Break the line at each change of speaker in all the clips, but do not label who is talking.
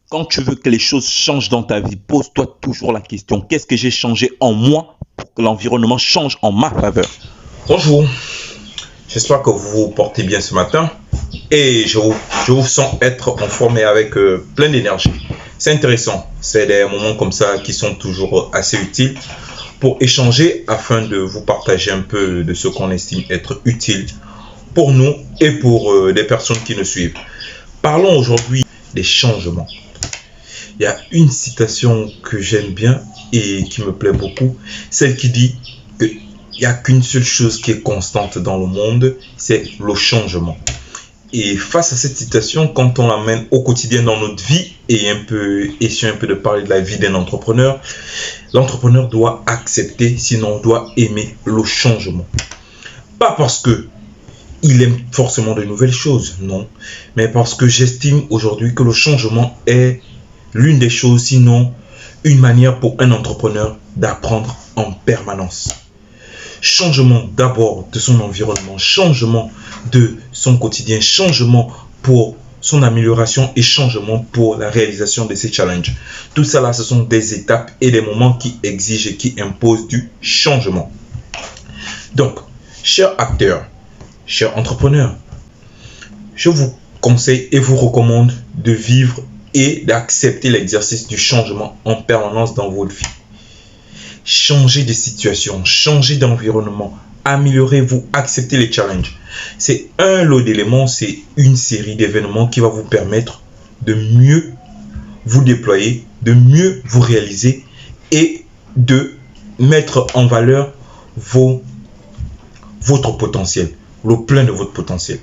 Quand tu veux que les choses changent dans ta vie, pose-toi toujours la question, qu'est-ce que j'ai changé en moi pour que l'environnement change en ma faveur?
Bonjour, j'espère que vous vous portez bien ce matin et je vous sens être en forme et avec plein d'énergie. C'est intéressant, c'est des moments comme ça qui sont toujours assez utiles pour échanger afin de vous partager un peu de ce qu'on estime être utile pour nous et pour les personnes qui nous suivent. Parlons aujourd'hui des changements. Il y a une citation que j'aime bien et qui me plaît beaucoup, celle qui dit qu'il n'y a qu'une seule chose qui est constante dans le monde, c'est le changement. Et face à cette citation, quand on l'amène au quotidien dans notre vie et essayer un peu de parler de la vie d'un entrepreneur, l'entrepreneur doit accepter, sinon doit aimer le changement. Pas parce que il aime forcément de nouvelles choses, non, mais parce que j'estime aujourd'hui que le changement est l'une des choses, sinon une manière pour un entrepreneur d'apprendre en permanence. Changement d'abord de son environnement, changement de son quotidien, changement pour son amélioration et changement pour la réalisation de ses challenges. Tout ça là, ce sont des étapes et des moments qui exigent et qui imposent du changement. Donc, chers acteurs, chers entrepreneurs, je vous conseille et vous recommande de vivre et d'accepter l'exercice du changement en permanence dans votre vie. Changez de situation, changez d'environnement, améliorez-vous, acceptez les challenges. C'est un lot d'éléments, c'est une série d'événements qui va vous permettre de mieux vous déployer, de mieux vous réaliser et de mettre en valeur votre potentiel, le plein de votre potentiel.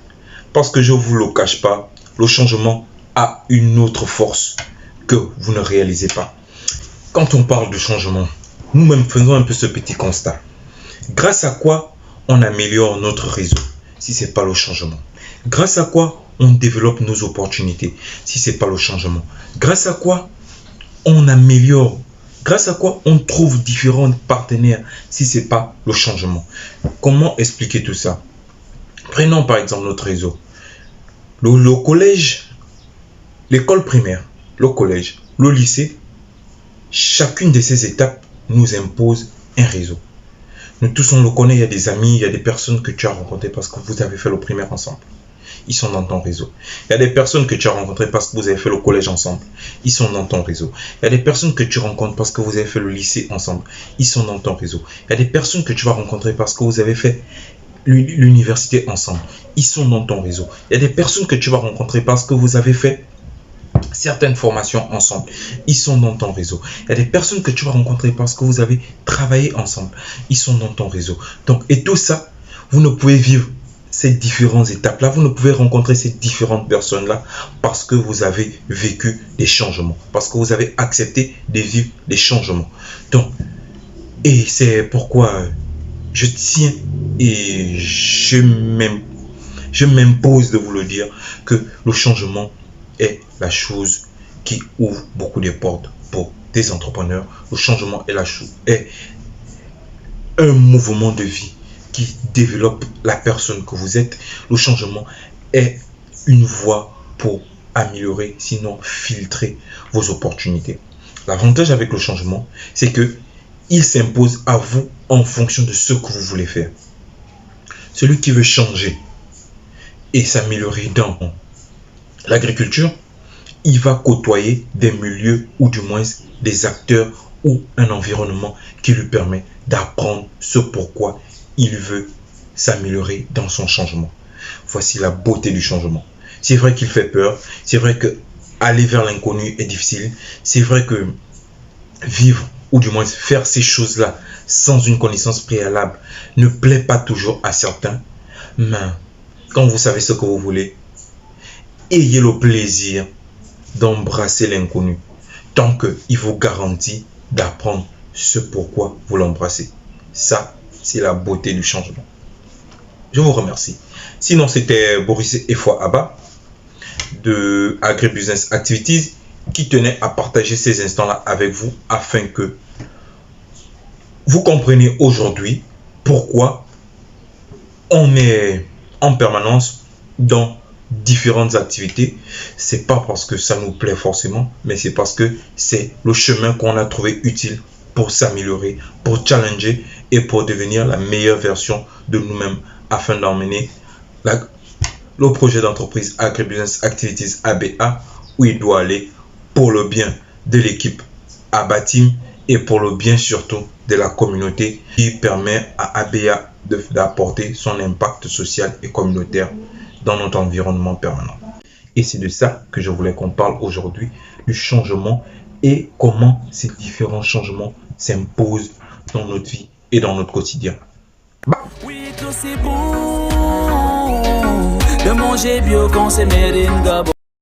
Parce que je ne vous le cache pas, le changement a une autre force que vous ne réalisez pas. Quand on parle de changement, nous-mêmes faisons un peu ce petit constat. Grâce à quoi on améliore notre réseau, si ce n'est pas le changement? Grâce à quoi on développe nos opportunités, si ce n'est pas le changement? Grâce à quoi on améliore? Grâce à quoi on trouve différents partenaires, si ce n'est pas le changement? Comment expliquer tout ça? Prenons par exemple notre réseau. Le collège, l'école primaire, le collège, le lycée, chacune de ces étapes nous impose un réseau. Nous tous on le connaît, il y a des amis, il y a des personnes que tu as rencontrées parce que vous avez fait le primaire ensemble. Ils sont dans ton réseau. Il y a des personnes que tu as rencontrées parce que vous avez fait le collège ensemble. Ils sont dans ton réseau. Il y a des personnes que tu rencontres parce que vous avez fait le lycée ensemble. Ils sont dans ton réseau. Il y a des personnes que tu vas rencontrer parce que vous avez fait l'université ensemble. Ils sont dans ton réseau. Il y a des personnes que tu vas rencontrer parce que vous avez fait certaines formations ensemble. Ils sont dans ton réseau. Il y a des personnes que tu vas rencontrer parce que vous avez travaillé ensemble. Ils sont dans ton réseau. Donc, et tout ça, vous ne pouvez vivre ces différentes étapes-là. Vous ne pouvez rencontrer ces différentes personnes-là parce que vous avez vécu des changements. Parce que vous avez accepté de vivre des changements. Donc, et c'est pourquoi je tiens et je m'impose de vous le dire que le changement est la chose qui ouvre beaucoup de portes pour des entrepreneurs. Le changement est un mouvement de vie qui développe la personne que vous êtes. Le changement est une voie pour améliorer, sinon filtrer vos opportunités. L'avantage avec le changement, c'est que il s'impose à vous en fonction de ce que vous voulez faire. Celui qui veut changer et s'améliorer dans l'agriculture, il va côtoyer des milieux ou du moins des acteurs ou un environnement qui lui permet d'apprendre ce pourquoi il veut s'améliorer dans son changement. Voici la beauté du changement. C'est vrai qu'il fait peur, c'est vrai que aller vers l'inconnu est difficile, c'est vrai que vivre ou du moins faire ces choses-là sans une connaissance préalable ne plaît pas toujours à certains, mais quand vous savez ce que vous voulez, ayez le plaisir d'embrasser l'inconnu tant qu'il vous garantit d'apprendre ce pourquoi vous l'embrassez. Ça, c'est la beauté du changement. Je vous remercie. Sinon, c'était Boris Efwa Abba de Agribusiness Activities qui tenait à partager ces instants-là avec vous afin que vous compreniez aujourd'hui pourquoi on est en permanence dans différentes activités, c'est pas parce que ça nous plaît forcément, mais c'est parce que c'est le chemin qu'on a trouvé utile pour s'améliorer, pour challenger et pour devenir la meilleure version de nous-mêmes afin d'emmener le projet d'entreprise Agribusiness Activities ABA où il doit aller pour le bien de l'équipe ABA Team et pour le bien surtout de la communauté qui permet à ABA d'apporter son impact social et communautaire dans notre environnement permanent. Et c'est de ça que je voulais qu'on parle aujourd'hui, du changement et comment ces différents changements s'imposent dans notre vie et dans notre quotidien.
Oui, que c'est bon de manger bio quand c'est made in Gabon.